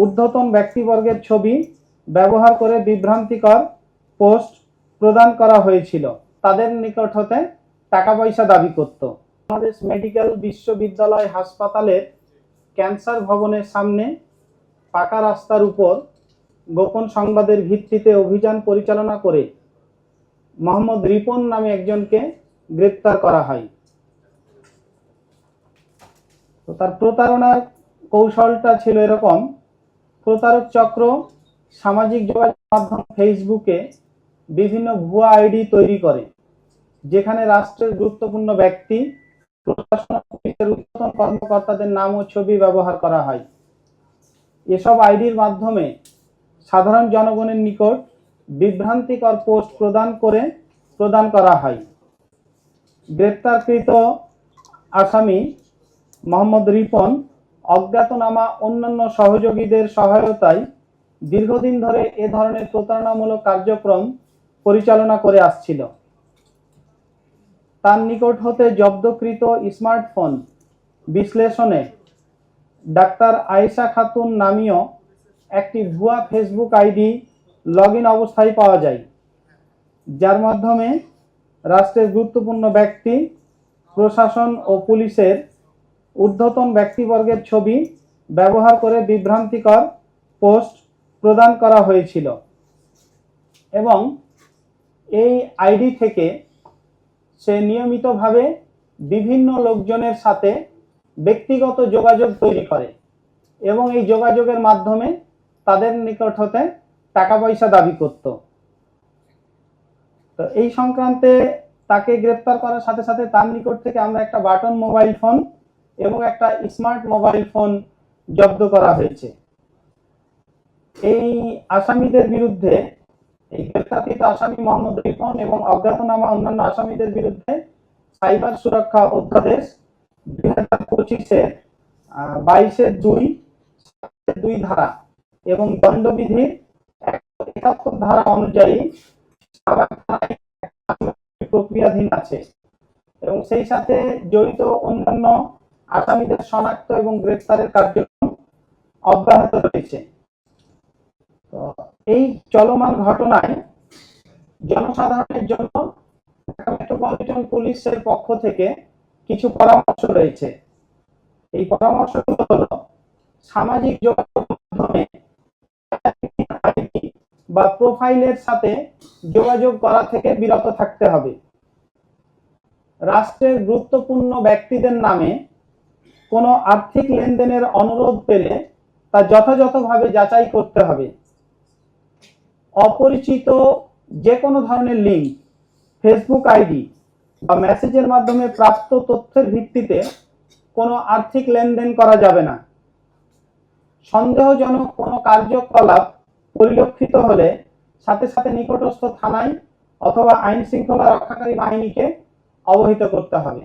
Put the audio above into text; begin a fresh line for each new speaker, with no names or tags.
ঊর্ধ্বতন ব্যক্তিবর্গের ছবি ব্যবহার করে বিভ্রান্তিকর পোস্ট প্রদান করা হয়েছিল। তাদের নিকট হতে টাকা পয়সা দাবি করত। বাংলাদেশ মেডিকেল বিশ্ববিদ্যালয় হাসপাতালের ক্যান্সার ভবনের সামনে পাকা রাস্তার উপর গোপন সংবাদের ভিত্তিতে অভিযান পরিচালনা করে মোহাম্মদ রিপন নামে একজনকে গ্রেপ্তার করা হয়। তো তার প্রতারণার কৌশলটা ছিল এরকম: প্রতারক চক্র সামাজিক যোগাযোগ মাধ্যম ফেসবুকে বিভিন্ন ভুয়া আইডি তৈরি করে, যেখানে রাষ্ট্রের গুরুত্বপূর্ণ ব্যক্তি, প্রশাসন, পুলিশের ঊর্ধ্বতন কর্মকর্তাদের নাম ও ছবি ব্যবহার করা হয়। এসব আইডির মাধ্যমে সাধারণ জনগণের নিকট বিভ্রান্তিকর পোস্ট প্রদান করা হয়। গ্রেপ্তারকৃত আসামি মোহাম্মদ রিপন অজ্ঞাতনামা অন্যান্য সহযোগীদের সহায়তায় দীর্ঘদিন ধরে এ ধরনের প্রতারণামূলক কার্যক্রম পরিচালনা করে আসছিল। তার নিকট হতে জব্দকৃত স্মার্টফোন বিশ্লেষণে ডাক্তার আয়েশা খাতুন নামীয় একটি ভুয়া ফেসবুক আইডি লগইন অবস্থায় পাওয়া যায়, যার মাধ্যমে রাষ্ট্রের গুরুত্বপূর্ণ ব্যক্তি, প্রশাসন ও পুলিশের ঊর্ধ্বতন ব্যক্তিবর্গের ছবি ব্যবহার করে বিভ্রান্তিকর পোস্ট প্রদান করা হয়েছিল এবং এই আইডি থেকে সে নিয়মিতভাবে বিভিন্ন লোকজনের সাথে ব্যক্তিগত যোগাযোগ তৈরি করে এবং এই যোগাযোগের মাধ্যমে তাদের নিকট হতে টাকা পয়সা দাবি করত। তো এই সংক্রান্তে তাকে গ্রেপ্তার করার সাথে সাথে তার নিকট থেকে আমরা একটা বাটন মোবাইল ফোন এবং একটা স্মার্ট মোবাইল ফোন জব্দ করা হয়েছে। এই আসামিদের বিরুদ্ধে, এই গ্রেপ্তারকৃত আসামি মোহাম্মদ রিপন এবং অজ্ঞাতনামা অন্যান্য আসামিদের বিরুদ্ধে সাইবার সুরক্ষা অধ্যাদেশ 2025-এর 22-2 ধারা এবং দণ্ডবিধির 171 ধারা অনুযায়ী প্রক্রিয়াধীন আছে এবং সেই সাথে জড়িত অন্যান্য আসামিদের শনাক্ত এবং গ্রেপ্তারের কার্যক্রম অব্যাহত রয়েছে। তো এই চলমান ঘটনায় জনসাধারণের জন্য মেট্রোপলিটন পুলিশের পক্ষ থেকে কিছু পরামর্শ রয়েছে। এই পরামর্শগুলো হলো: সামাজিক যোগাযোগ মাধ্যমে বা প্রোফাইলের সাথে যোগাযোগ করা থেকে বিরত থাকতে হবে। রাষ্ট্রের গুরুত্বপূর্ণ ব্যক্তিদের নামে কোনো আর্থিক লেনদেনের অনুরোধ পেলে তা যথাযথভাবে যাচাই করতে হবে। অপরিচিত যে কোনো ধরনের লিঙ্ক, ফেসবুক আইডি বা মেসেজের মাধ্যমে প্রাপ্ত তথ্যের ভিত্তিতে কোনো আর্থিক লেনদেন করা যাবে না। সন্দেহজনক কোনো কার্যকলাপ পরিলক্ষিত হলে সাথে সাথে নিকটস্থ থানায় অথবা আইন শৃঙ্খলা রক্ষাকারী বাহিনীকে অবহিত করতে হবে।